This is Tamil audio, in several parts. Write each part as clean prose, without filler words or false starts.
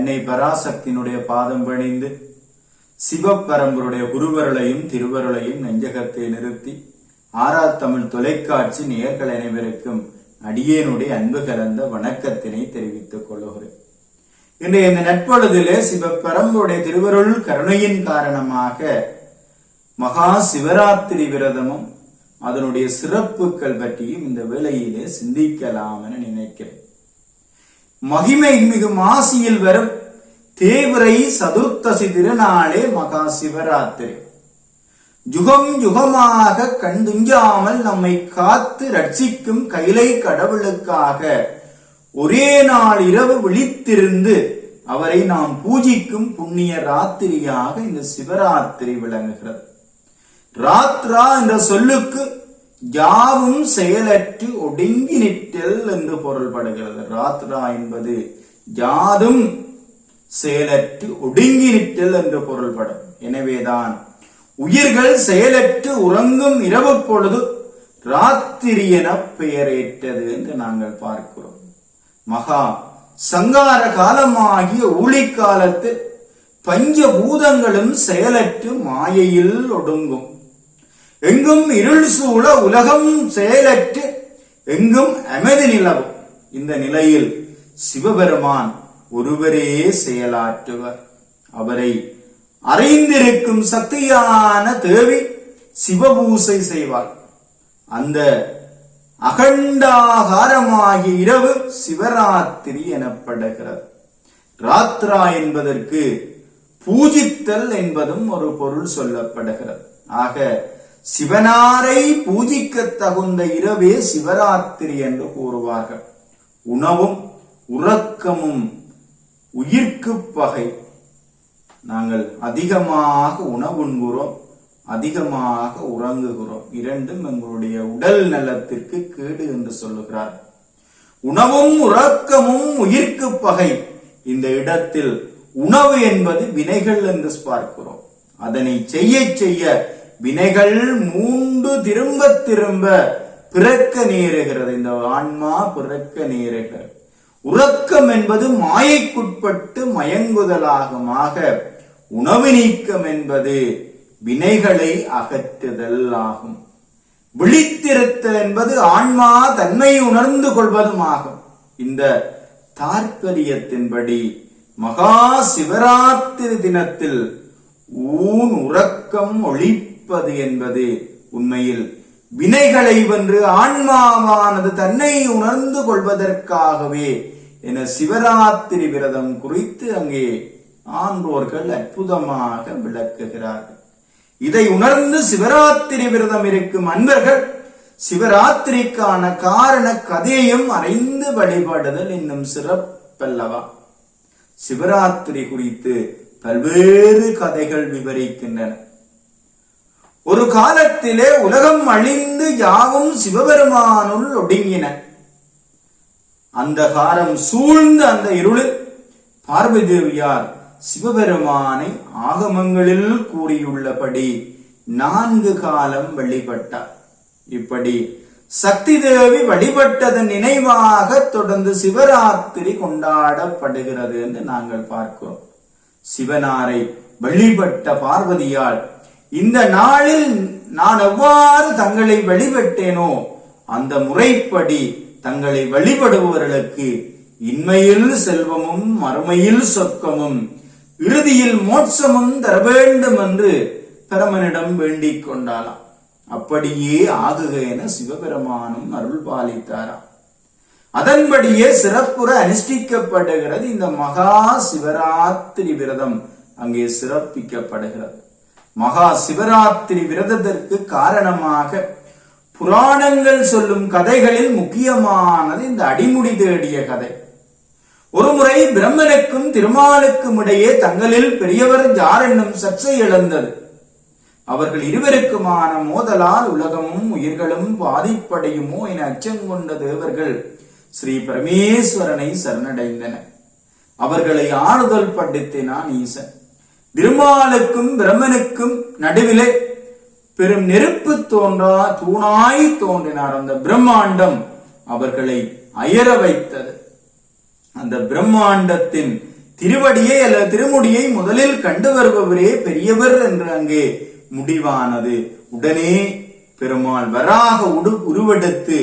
அன்னை பராசக்தியினுடைய பாதம் பணிந்து சிவபரம்பருடைய குருவருளையும் திருவருளையும் நெஞ்சகத்தை நிறுத்தி ஆறாத்தமிழ் தொலைக்காட்சி நேயர்கள் அனைவருக்கும் அடியேனுடைய அன்பு கலந்த வணக்கத்தினை தெரிவித்துக் கொள்கிறேன். இன்றைய இந்த நற்பொழுதிலே சிவபரம்பருடைய திருவருள் கருணையின் காரணமாக மகா சிவராத்திரி விரதமும் அதனுடைய சிறப்புகள் பற்றியும் இந்த வேளையிலே சிந்திக்கலாம் என நினைக்கிறேன். மகிமை மிகு மாசியில் வரும் தேவிரை சதுர்த்தசி திருநாளே மகா சிவராத்திரி. யுகம் யுகமாக கண்டுஞ்சாமல் நம்மை காத்து ரட்சிக்கும் கைலை கடவுளுக்காக ஒரே நாள் இரவு விழித்திருந்து அவரை நாம் பூஜிக்கும் புண்ணிய ராத்திரியாக இந்த சிவராத்திரி விளங்குகிறது. ராத்ரா என்ற சொல்லுக்கு யாவும் செயலற்று ஒடுங்கி நிற்றல் என்று பொருள்படுகிறது. ராத்ரா என்பது யாதும் செயலற்று ஒடுங்கி நிற்றல் என்று பொருள்படும். எனவேதான் உயிர்கள் செயலற்று உறங்கும் இரவு பொழுது ராத்திரி என பெயரேற்றது என்று நாங்கள் பார்க்கிறோம். மகா சங்கார காலமாகிய ஊழிக்காலத்தில் பஞ்சபூதங்களும் செயலற்று மாயையில் ஒடுங்கும். எங்கும் இருள் சூழ உலகம் செயலற்று எங்கும் அமைதி நிலவும். இந்த நிலையில் சிவபெருமான் ஒருவரே செயலாற்றுவர். அவரை அறிந்திருக்கும் சக்தியான தேவி சிவபூசை செய்வார். அந்த அகண்டாகாரமாகிய இரவு சிவராத்திரி எனப்படுகிறது. ராத்ரா என்பதற்கு பூஜித்தல் என்பதும் ஒரு பொருள் சொல்லப்படுகிறது. ஆக சிவனாரை பூஜிக்க தகுந்த இரவே சிவராத்திரி என்று கூறுவார்கள். உணவும் உறக்கமும் உயிர்க்கு பகை. நாங்கள் அதிகமாக உணவுண்கிறோம், அதிகமாக உறங்குகிறோம். இரண்டும் எங்களுடைய உடல் நலத்திற்கு கேடு என்று சொல்லுகிறார். உணவும் உறக்கமும் உயிர்க்கு பகை. இந்த இடத்தில் உணவு என்பது வினைகள் என்று பார்க்கிறோம். அதனை செய்ய செய்ய வினைகள் மூண்டு திரும்ப திரும்ப பிறக்க நேருகிறது. இந்த ஆன்மா பிறக்க நேருகிறது. உறக்கம் என்பது மாயைக்குட்பட்டு மயங்குதலாகுமாக, உணவு நீக்கம் என்பது வினைகளை அகற்றுதல் ஆகும். விழித்திருத்தல் என்பது ஆன்மா தன்மை உணர்ந்து கொள்வதும் ஆகும். இந்த தாற்பயத்தின்படி மகா சிவராத்திரி தினத்தில் ஊன் உறக்கம் ஒழிப்பது என்பது உண்மையில் வினைகளை வென்று ஆன்மாவானது தன்னை உணர்ந்து கொள்வதற்காகவே என சிவராத்திரி விரதம் குறித்து அங்கே ஆன்றோர்கள் அற்புதமாக விளக்குகிறார்கள். இதை உணர்ந்து சிவராத்திரி விரதம் இருக்கும் அன்பர்கள் சிவராத்திரிக்கான காரண கதையையும் அறிந்து வழிபடுதல் இன்னும் சிறப்பல்லவா. சிவராத்திரி குறித்து பல்வேறு கதைகள் விவரிக்கின்றன. ஒரு காலத்திலே உலகம் அழிந்து யாவும் சிவபெருமானுள் ஒடுங்கின. அந்த காலம் சூழ்ந்த அந்த இருளில் பார்வதி தேவியார் சிவபெருமானை ஆகமங்களில் கூறியுள்ளபடி 4 காலம் வழிபட்டார். இப்படி சக்தி தேவி வழிபட்டதன் நினைவாக தொடர்ந்து சிவராத்திரி கொண்டாடப்படுகிறது என்று நாங்கள் பார்க்கிறோம். சிவனாரை வழிபட்ட பார்வதியால் இந்த நாளில் நான் எவ்வாறு தங்களை வழிபட்டேனோ அந்த முறைப்படி தங்களை வழிபடுபவர்களுக்கு இன்மையில் செல்வமும் மறுமையில் சொர்க்கமும் இறுதியில் மோட்சமும் தர வேண்டும் என்று பிரமனிடம் வேண்டிக் கொண்டாளாம். அப்படியே ஆகுக என சிவபெருமானும் அருள் பாலித்தாராம். அதன்படியே சிறப்புற அனுஷ்டிக்கப்படுகிறது. இந்த மகா சிவராத்திரி விரதம் அங்கே சிறப்பிக்கப்படுகிறது. மகா சிவராத்திரி விரதத்திற்கு காரணமாக புராணங்கள் சொல்லும் கதைகளில் முக்கியமானது இந்த அடிமுடி தேடிய கதை. ஒருமுறை பிரம்மனுக்கும் திருமாலுக்கும் இடையே தங்களில் பெரியவர் யார் என்னும் சர்ச்சை எழுந்தது. அவர்கள் இருவருக்குமான மோதலால் உலகமும் உயிர்களும் பாதிப்படையுமோ என அச்சம் கொண்ட தேவர்கள் ஸ்ரீ பரமேஸ்வரனை சரணடைந்தனர். அவர்களை ஆறுதல் படுத்தினான் ஈசன். திருமாலுக்கும் பிரம்மனுக்கும் நடுவிலே பெரும் நெருப்பு தூணாய் தோன்றினார். அந்த பிரம்மாண்டம் அவர்களை அயர வைத்தது. அந்த பிரம்மாண்டத்தின் திருவடியை அல்லது திருமுடியை முதலில் கண்டு வருபவரே பெரியவர் என்று அங்கே முடிவானது. உடனே பெருமாள் வராக உருவெடுத்து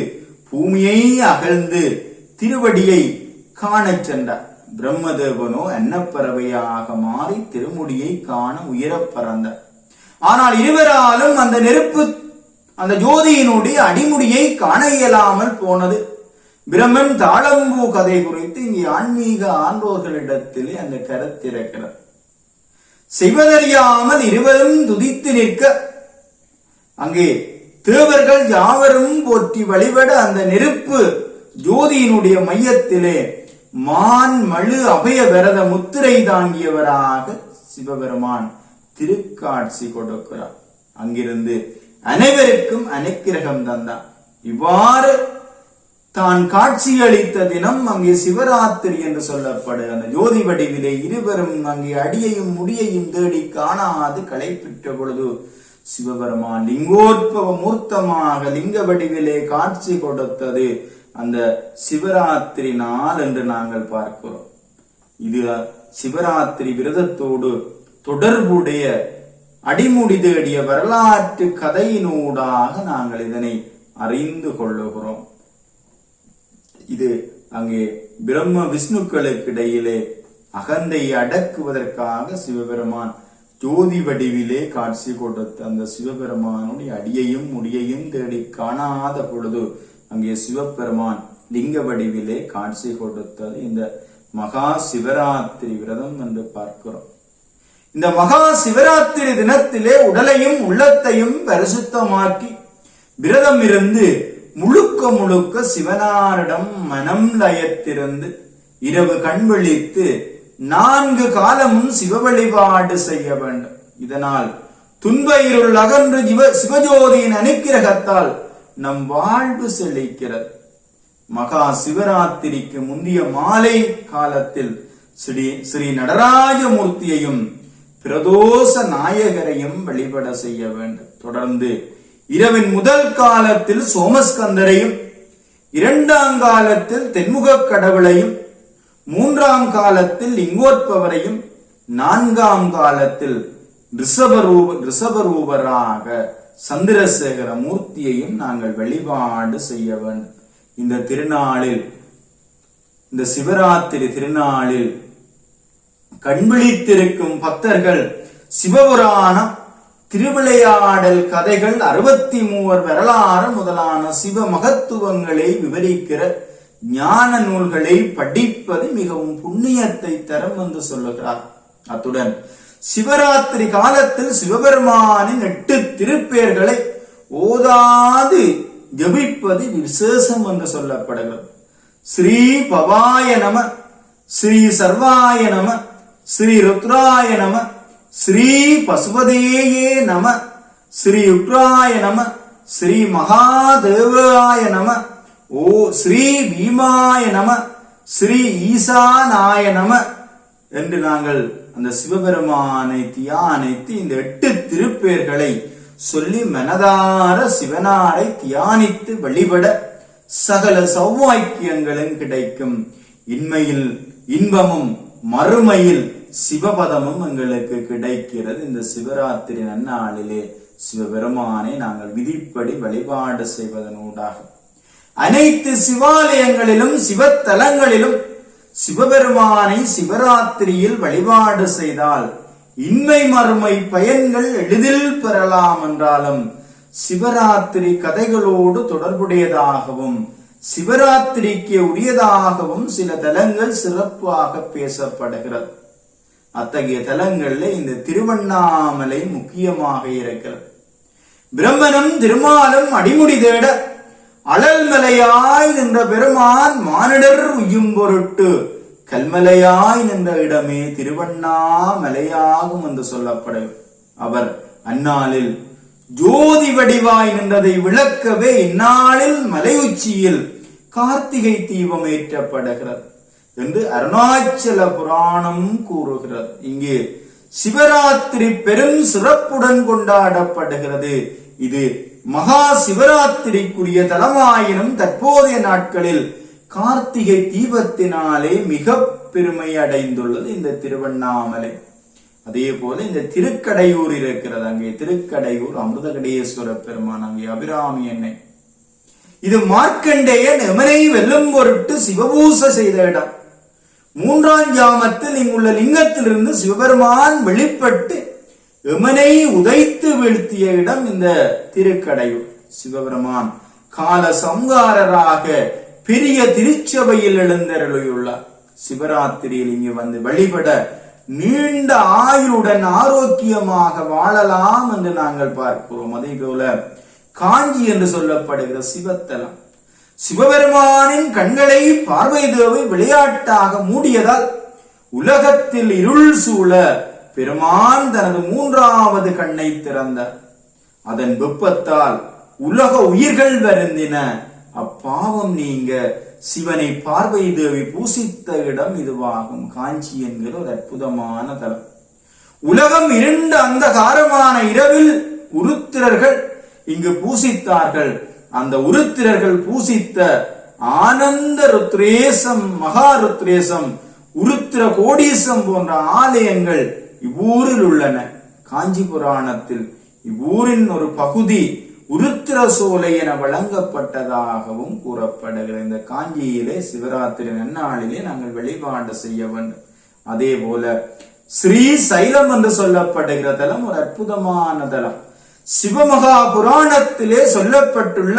பூமியை அகழ்ந்து திருவடியை காணச் சென்றார். பிரம்மதேவனோ அன்னப்பறவையாக மாறி திருமுடியை காண உயரப் பறந்தார். ஆனால் இருவராலும் அந்த நெருப்பு அந்த ஜோதியினுடைய அடிமுடியை காண இயலாமல் போனது. பிரம்மன் தாளம்பூ கதை குறித்து இங்கே ஆன்மீக ஆண்டோர்களிடத்திலே அந்த கருத்திருக்கிறார். செய்வதறியாமல் இருவரும் துதித்து நிற்க அங்கே தேவர்கள் யாவரும் போற்றி வழிபட அந்த நெருப்பு ஜோதியினுடைய மையத்திலே மான் மழு அபய விரத முத்திரை தாங்கியவராக சிவபெருமான் திருக்காட்சி கொடுக்கிறார். அங்கிருந்து அனைவருக்கும் அனுக்கிரகம் தந்தார். இவ்வாறு தான் காட்சியளித்த தினம் அங்கே சிவராத்திரி என்று சொல்லப்படு அந்த ஜோதி வடிவிலே இருவரும் அங்கே அடியையும் முடியையும் தேடி காணாது களைப்பிட்ட பொழுது சிவபெருமான் லிங்கோத்பவ மூர்த்தமாக லிங்க வடிவிலே காட்சி கொடுத்தது அந்த சிவராத்திரி நாள் என்று நாங்கள் பார்க்கிறோம். இது சிவராத்திரி விரதத்தோடு தொடர்புடைய அடிமுடி தேடிய வரலாற்று கதையினூடாக நாங்கள் இதனை அறிந்து கொள்ளுகிறோம். இது அங்கே பிரம்ம விஷ்ணுக்களுக்கு இடையிலே அகந்தையை அடக்குவதற்காக சிவபெருமான் ஜோதி வடிவிலே காட்சி கொடுத்த அந்த சிவபெருமானுடைய அடியையும் முடியையும் தேடி காணாத பொழுது அங்கே சிவபெருமான் லிங்க வடிவிலே காட்சி கொடுத்தது இந்த மகா சிவராத்திரி விரதம் என்று பார்க்கிறோம். இந்த மகா சிவராத்திரி தினத்திலே உடலையும் உள்ளத்தையும் பரிசுத்தமாக்கி விரதம் இருந்து முழுக்க முழுக்க சிவனாரிடம் மனம் லயத்திருந்து இரவு கண் விழித்து 4 காலமும் சிவ வழிபாடு செய்ய வேண்டும். இதனால் துன்ப இருள் அகன்று சிவஜோதியின் அனுக்கிரகத்தால் நம் வாழ்வு செழிக்கிறது. மகா சிவராத்திரிக்கு முந்திய மாலை காலத்தில் ஸ்ரீ நடராஜமூர்த்தியையும் பிரதோஷ நாயகரையும் வழிபட செய்ய வேண்டும். தொடர்ந்து இரவின் முதல் காலத்தில் சோமஸ்கந்தரையும், 2ஆம் காலத்தில் தென்முக கடவுளையும், 3ஆம் காலத்தில் லிங்கோத்பவரையும், 4ஆம் காலத்தில் ரிஷபரூபராக சந்திரசேகர மூர்த்தியையும் நாங்கள் வழிபாடு செய்ய வேண்டும். இந்த திருநாளில், இந்த சிவராத்திரி திருநாளில் கண்விழித்திருக்கும் பக்தர்கள் சிவபுராணம், திருவிளையாடல் கதைகள், 63 வரலாறு முதலான சிவ மகத்துவங்களை விவரிக்கிற ஞான நூல்களை படிப்பது மிகவும் புண்ணியத்தை தரும் என்று சொல்லுகிறார். அத்துடன் சிவராத்திரி காலத்தில் சிவபெருமானின் 8 திருப்பெயர்களை ஓதாது ஜபிப்பது விசேஷம் என்று சொல்லப்படுகிறது. ஸ்ரீ பவாய நம, ஸ்ரீ சர்வாய நம, ஸ்ரீ ருத்ராய நம, ஸ்ரீ பசுபதேயே நம, ஸ்ரீ உக்ராய நம, ஸ்ரீ மகாதேவாய நம, ஓ ஸ்ரீ பீமாய நம, ஸ்ரீ ஈசானாய நம என்று நாங்கள் அந்த சிவபெருமானை தியானித்து இந்த 8 திருப்பெயர்களை சொல்லி மனதார சிவனாரை தியானித்து வழிபட சகல சௌவாக்கியங்களும் கிடைக்கும். இன்மையில் இன்பமும் மறுமையில் சிவபதமும் எங்களுக்கு கிடைக்கிறது. இந்த சிவராத்திரி நன்னாளிலே சிவபெருமானை நாங்கள் விதிப்படி வழிபாடு செய்வதனூடாக அனைத்து சிவாலயங்களிலும் சிவத்தலங்களிலும் சிவபெருமானை சிவராத்திரியில் வழிபாடு செய்தால் இன்மை மறுமை பயன்கள் எளிதில் பெறலாம் என்றாலும் சிவராத்திரி கதைகளோடு தொடர்புடையதாகவும் சிவராத்திரிக்கு உரியதாகவும் சில தலங்கள் சிறப்பாக பேசப்படுகிறது. அத்தகைய தலங்கள்ல இந்த திருவண்ணாமலை முக்கியமாக இருக்கிறது. பிரம்மனும் திருமாலும் அடிமுடி தேட அழல்மலையாய் நின்ற பெருமான் மானிடர் உய்யும் பொருட்டு கல்மலையாய் நின்ற இடமே திருவண்ணாமலையாகும் என்று சொல்லப்படும். அவர் அந்நாளில் ஜோதி வடிவாய் நின்றதை விளக்கவே இந்நாளில் மலை உச்சியில் கார்த்திகை தீபம் ஏற்றப்படுகிறது என்று அருணாச்சல புராணம் கூறுகிறது. இங்கே சிவராத்திரி பெரும் சிறப்புடன் கொண்டாடப்படுகிறது. இது மகா சிவராத்திரிக்குரிய தலமாயினும் தற்போதைய நாட்களில் கார்த்திகை தீபத்தினாலே மிக பெருமை அடைந்துள்ளது இந்த திருவண்ணாமலை. அதே போல இந்த திருக்கடையூர் இருக்கிறது, அங்கே திருக்கடையூர் அமிர்தகடேஸ்வர பெருமான், அங்கே அபிராமி எண்ணெய். இது மார்க்கண்டேயன் எமனை வெல்லும் பொருட்டு சிவபூசை செய்த இடம். 3ஆம் ஜாமத்தில் இங்குள்ள லிங்கத்திலிருந்து சிவபெருமான் வெளிப்பட்டு எமனை உதைத்து வீழ்த்திய இடம் இந்த திருக்கடையூர். சிவபெருமான் கால சம்ஹாரராக பெரிய திருச்சபையில் எழுந்தருளியுள்ளார். சிவராத்திரியில் இங்கு வந்து வழிபட நீண்ட ஆயுளுடன் ஆரோக்கியமாக வாழலாம் என்று நாங்கள் பார்க்கிறோம். அதே போல காஞ்சி என்று சொல்லப்படுகிற சிவத்தலம், சிவபெருமானின் கண்களை பார்வை தேவை விளையாட்டாக மூடியதால் உலகத்தில் இருள் சூழ பெருமான் தனது 3வது கண்ணை திறந்தார். அதன் வெப்பத்தால் உலக உயிர்கள் வருந்தின. அப்பாவம் நீங்க சிவனை பார்வை தேவி பூசித்த இடம் இதுவாகும். காஞ்சி என்கிற ஒரு அற்புதமான தலம். உலகம் இருண்ட அந்தகாரமான இரவில் உருத்திரர்கள் இங்கு பூசித்தார்கள். அந்த உருத்திரர்கள் பூசித்த ஆனந்த ருத்ரேசம், மகா ருத்ரேசம், உருத்திர கோடீசம் போன்ற ஆலயங்கள் இவ்வூரில் உள்ளன. காஞ்சி புராணத்தில் இவ்வூரின் ஒரு பகுதி உருத்திர சோலை என வழங்கப்பட்டதாகவும் கூறப்படுகிறது. இந்த காஞ்சியிலே சிவராத்திரி நன்னாளிலே நாங்கள் வழிபாடு செய்ய வேண்டும். அதே போல ஸ்ரீ சைலம் என்று சொல்லப்படுகிற தலம் ஒரு அற்புதமான தலம். சிவமகா புராணத்திலே சொல்லப்பட்டுள்ள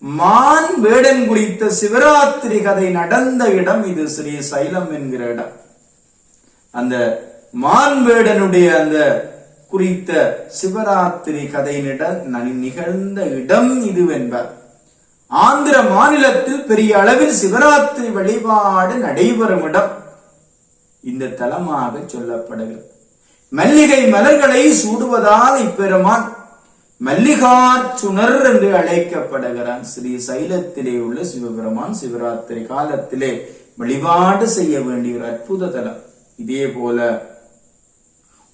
மான் வேடன் குறித்த சிவராத்திரி கதை நடந்த இடம் இது ஸ்ரீ சைலம் என்கிற இடம். அந்த மான் வேடனுடைய அந்த குறித்த சிவராத்திரி கதை நிகழ்ந்த இடம் இது என்பார். ஆந்திர மாநிலத்தில் பெரிய அளவில் சிவராத்திரி வழிபாடு நடைபெறும் இடம் இந்த தலமாக சொல்லப்படுகிறது. மல்லிகை மலர்களை சூடுவதால் இப்பெருமான் மல்லிகார்ச்சுனர் என்று அழைக்கப்படுகிறான். ஸ்ரீ சைலத்திலே உள்ள சிவபெருமான் சிவராத்திரி காலத்திலே வழிபாடு செய்ய வேண்டிய ஒரு அற்புத தலம். இதே போல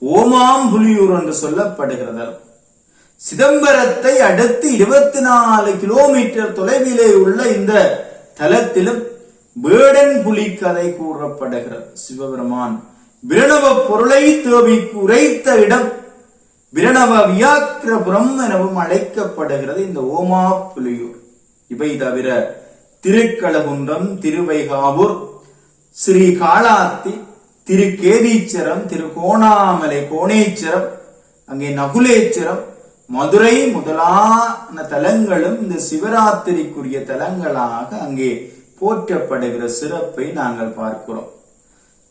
ஓமாம்புலியூர் என்று சொல்லப்படுகிறது. சிதம்பரத்தை அடுத்து 24 கிலோமீட்டர் தொலைவிலே உள்ள இந்த தலத்திலும் வேடன் புலி கதை கூறப்படுகிறது. சிவபெருமான் விரணவ பொருளை தேவிக்கு உரைத்த இடம் விரணவ வியாக்கிரபுரம் எனவும் அழைக்கப்படுகிறது இந்த ஓமாம்புலியூர். இவை தவிர திருக்கலகுன்றம், திருவைகாவூர், ஸ்ரீ காளாத்தி, திருக்கேதீச்சரம், திருகோணாமலை, கோணேச்சரம், அங்கே நகுலேச்சரம், மதுரை முதலான தலங்களும் இந்த சிவராத்திரிக்குரிய தலங்களாக அங்கே போற்றப்படுகிற சிறப்பை நாங்கள் பார்க்கிறோம்.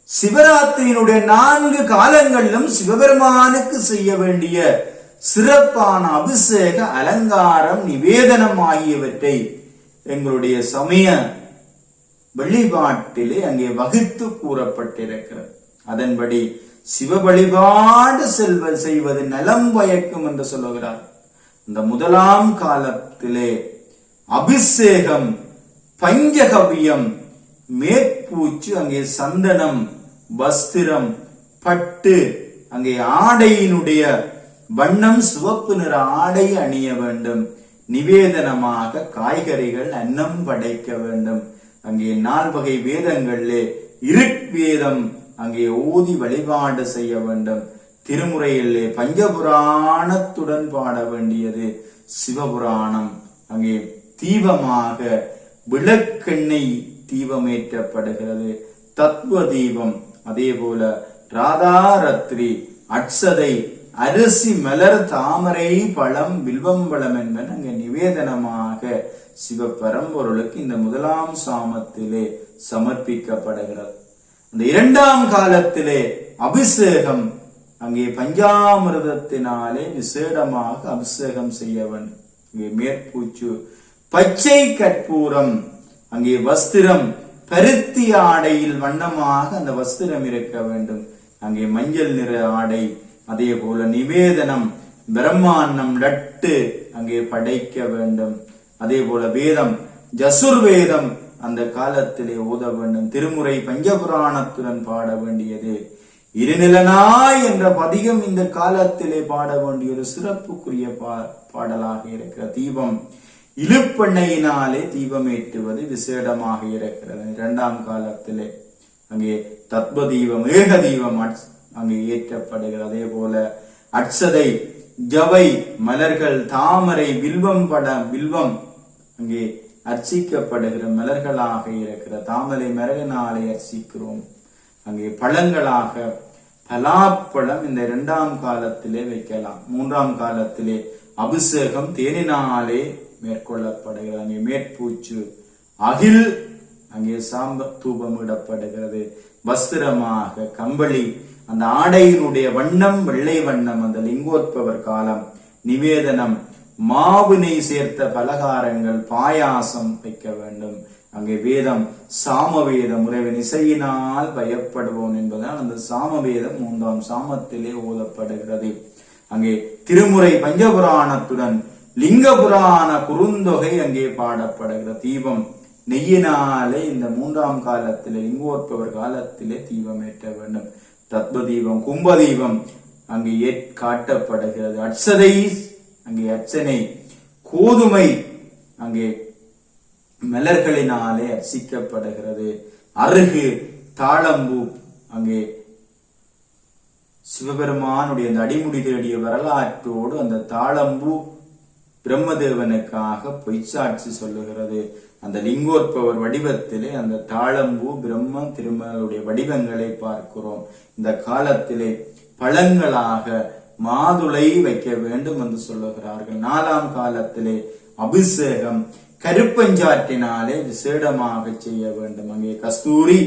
சிவராத்திரியினுடைய 4 காலங்களிலும் சிவபெருமானுக்கு செய்ய வேண்டிய சிறப்பான அபிஷேக, அலங்காரம், நிவேதனம் ஆகியவற்றை எங்களுடைய சமய வழிபாட்டிலே அங்கே வகுத்து கூறப்பட்டிருக்கிறது. அதன்படி சிவ வழிபாடு செய்வது நலம் பயக்கும் என்று சொல்லுகிறார். இந்த 1ஆம் காலத்திலே அபிஷேகம், பஞ்சகவியம், மேற்பூச்சு, அங்கே சந்தனம், வஸ்திரம், பட்டு, அங்கே ஆடையினுடைய வண்ணம் சிவப்பு நிற ஆடை அணிய வேண்டும். நிவேதனமாக காய்கறிகள், அன்னம் படைக்க வேண்டும். அங்கே 4 வகை வேதங்களிலே இருட்வேதம் அங்கே ஓதி வழிபாடு செய்ய வேண்டும். திருமுறையிலே பஞ்சபுராணத்துடன் பாட வேண்டியது சிவபுராணம். அங்கே தீபமாக விளக்கெண்ணெய் தீபமேற்றப்படுகிறது, தத்துவ தீபம். அதே போல ராதாரத்ரி, அட்சதை, அரிசி, மலர், தாமரை, பழம், வில்வம் பழம் என்பன அங்கே நிவேதனமாக சிவபரம்பொருளுக்கு இந்த 1ஆம் சாமத்திலே சமர்ப்பிக்கப்படுகிறது. அந்த 2ஆம் காலத்திலே அபிஷேகம், அங்கே பஞ்சாமிர்தத்தினாலே விசேடமாக அபிஷேகம் செய்ய வேண்டும். அங்கே மேற்பூச்சு, பச்சை கற்பூரம், அங்கே வஸ்திரம், பருத்தி ஆடையில் வண்ணமாக அந்த வஸ்திரம் இருக்க வேண்டும். அங்கே மஞ்சள் நிற ஆடை. அதே போல நிவேதனம், பிரம்மாண்டம், லட்டு அங்கே படைக்க வேண்டும். அதே போல வேதம், ஜசுர்வேதம் அந்த காலத்திலே ஓத வேண்டும். திருமுறை பஞ்சபுராணத்துடன் பாட வேண்டியது. இருநிலனாய் என்ற பதிகம் இந்த காலத்திலே பாட வேண்டிய ஒரு சிறப்புக்குரிய பாடலாக இருக்கிற தீபம், இழுப்பெண்ணையினாலே தீபம் ஏற்றுவது விசேடமாக இருக்கிறது 2ஆம் காலத்திலே. அங்கே தத்வ தீபம் ஏக தீபம் அங்கே ஏற்றப்படுகிறது. அதே போல அட்சதை ஜவை மலர்கள் தாமரை வில்வம் வில்வம் அங்கே அர்ச்சிக்கப்படுகிற மலர்களாக இருக்கிற தாமரை மலரினாலே அர்ச்சிக்கிறோம். அங்கே பழங்களாக பலாப்பழம் இந்த 2ஆம் காலத்திலே வைக்கலாம். 3ஆம் காலத்திலே அபிஷேகம் தேனினாலே மேற்கொள்ளப்படுகிறது. அங்கே மேற்பூச்சு அகில் அங்கே தூபம் இடப்படுகிறது. வஸ்திரமாக கம்பளி அந்த ஆடையினுடைய வண்ணம் வெள்ளை வண்ணம். அந்த லிங்கோத்பவர் காலம் நிவேதனம் மாவு நெய் சேர்த்த பலகாரங்கள் பாயாசம் வைக்க வேண்டும். அங்கே வேதம் சாமவேதம் உறைவன் இசையினால் பயப்படுவோம் என்பதால் அந்த சாமவேதம் 3ஆம் சாமத்திலே ஓதப்படுகிறது. அங்கே திருமுறை பஞ்சபுராணத்துடன் லிங்க புராண குறுந்தொகை அங்கே பாடப்படுகிற தீபம் நெய்யினாலே இந்த 3ஆம் காலத்திலே லிங்கோற்பவர் காலத்திலே தீபம் ஏற்ற வேண்டும். தத்வ தீபம் கும்ப தீபம் அங்கே காட்டப்படுகிறது. அட்சதை அங்கே அர்ச்சனை கோதுமை அங்கே மலர்களினாலே அர்ச்சிக்கப்படுகிறது. அருகு தாளம்பூ அங்கே சிவபெருமானுடைய அந்த அடிமுடி தேடிய வரலாற்றோடு அந்த தாளம்பூ பிரம்மதேவனுக்காக பொய்ச்சாட்சி சொல்லுகிறது. அந்த லிங்கோற்பவர் வடிவத்திலே அந்த தாளம்பூ பிரம்ம திருமகளுடைய வடிவங்களை பார்க்கிறோம். இந்த காலத்திலே பழங்களாக மாதுளை வைக்க வேண்டும் என்று சொல்லுகிறார்கள். 4ஆம் காலத்திலே அபிஷேகம் கருப்பஞ்சாற்றினாலே விசேடமாக செய்ய வேண்டும். அங்கே கஸ்தூரி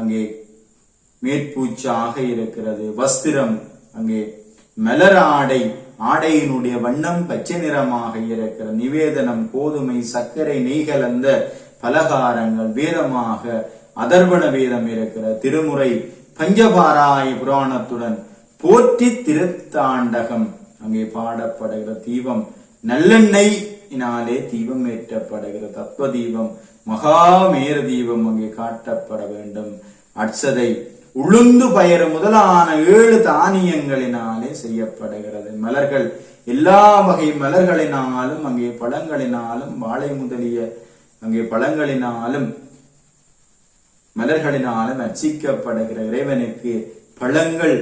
அங்கே மேற்பூச்சாக இருக்கிறது. வஸ்திரம் அங்கே மலர் ஆடையினுடைய வண்ணம் பச்சை நிறமாக இருக்கிற நிவேதனம் கோதுமை சர்க்கரை நெய் கலந்த பலகாரங்கள் வேதமாக அதர்வண வேதம் இருக்கிற திருமுறை பஞ்சபாராய புராணத்துடன் போற்றி திருத்தாண்டகம் அங்கே பாடப்படுகிற தீபம் நல்லெண்ணெயினாலே தீபம் ஏற்றப்படுகிற தத்துவ தீபம் மகாமேர தீபம் அங்கே காட்டப்பட வேண்டும். அட்சதை உளுந்து பயறு முதலான 7 தானியங்களினாலே செய்யப்படுகிறது. மலர்கள் எல்லா வகை மலர்களினாலும் அங்கே பழங்களினாலும் வாழை முதலிய அங்கே பழங்களினாலும் மலர்களினாலும் அர்ச்சிக்கப்படுகிற இறைவனுக்கு பழங்கள்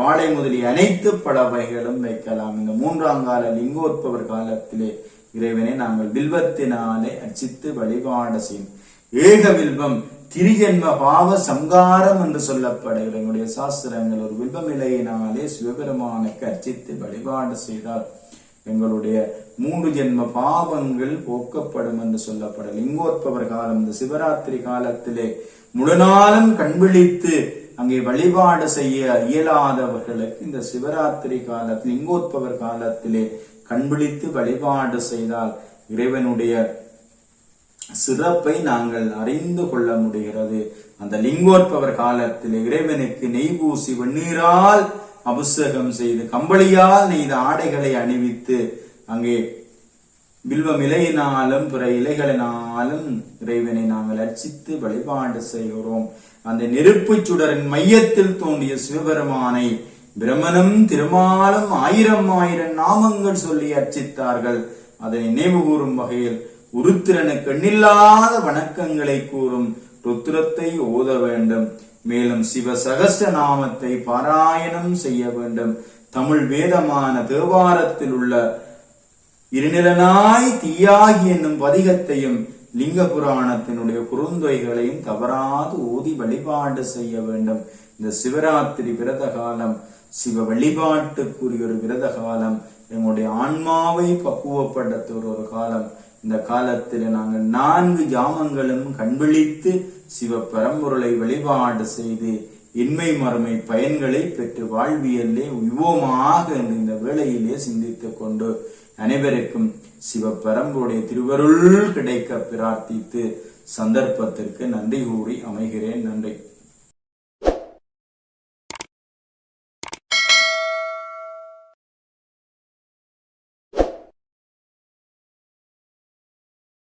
வாழை முதலிய அனைத்து பல வகைகளும் வைக்கலாம். இந்த 3ஆம் கால லிங்கோற்பவர் காலத்திலே இறைவனை நாங்கள் வில்வத்தினாலே அர்ச்சித்து வழிபாடு செய்யும். ஏக வில்வம் திரிஜன்ம பாவ சங்காரம் என்று சொல்லப்படுகிற எங்களுடைய சாஸ்திரங்கள் ஒரு வில்வம் இலையினாலே சிவபெருமானுக்கு அர்ச்சித்து வழிபாடு செய்தால் எங்களுடைய 3 ஜென்ம பாவங்கள் போக்கப்படும் என்று சொல்லப்பட லிங்கோற்பவர் காலம் இந்த சிவராத்திரி காலத்திலே முழுநாளும் கண்விழித்து அங்கே வழிபாடு செய்ய இயலாதவர்களுக்கு இந்த சிவராத்திரி காலத்தில் லிங்கோத்பவர் காலத்திலே கண்விழித்து வழிபாடு செய்தால் இறைவனுடைய சிறப்பை நாங்கள் அறிந்து கொள்ள முடிகிறது. அந்த லிங்கோத்பவர் காலத்தில் இறைவனுக்கு நெய் பூசி வெந்நீரால் அபிஷேகம் செய்து கம்பளியால் நெய்த ஆடைகளை அணிவித்து அங்கே வில்வம் இலையினாலும் பிற இலைகளினாலும் இறைவனை நாங்கள் அர்ச்சித்து வழிபாடு செய்கிறோம். அந்த நெருப்பு சுடரின் மையத்தில் தோன்றிய சிவபெருமானை பிரம்மனும் திருமாலும் 1000 நாமங்கள் சொல்லி அர்ச்சித்தார்கள். அதை நினைவு கூறும் வகையில் உருத்திரனுக்கு எண்ணில்லாத வணக்கங்களை கூறும் ருத்திரத்தை ஓத வேண்டும். மேலும் சிவ சகஸ்ர நாமத்தை பாராயணம் செய்ய வேண்டும். தமிழ் வேதமான தேவாரத்தில் உள்ள இருநிலனாய் தீயாகி என்னும் பதிகத்தையும் லிங்க புராணத்தினுடைய குறுந்தொகைகளையும் தவறாது ஓதி வழிபாடு செய்ய வேண்டும். இந்த சிவராத்திரி விரத காலம் சிவ வழிபாட்டுக்குரிய ஒரு விரத காலம். எங்களுடைய ஆன்மாவை பக்குவப்படுத்த ஒரு காலம். இந்த காலத்தில் நாங்கள் 4 ஜாமங்களும் கண்விழித்து சிவ பரம்பொருளை வழிபாடு செய்து இன்மை மறுமை பயன்களை பெற்று வாழ்வியல்லே உய்வோமாக என்று இந்த வேளையிலே சிந்தித்துக் கொண்டு அனைவருக்கும் சிவ பரம்பொருடைய திருவருள் கிடைக்க பிரார்த்தித்து சந்தர்ப்பத்திற்கு நன்றி கூறி அமைகிறேன். நன்றி.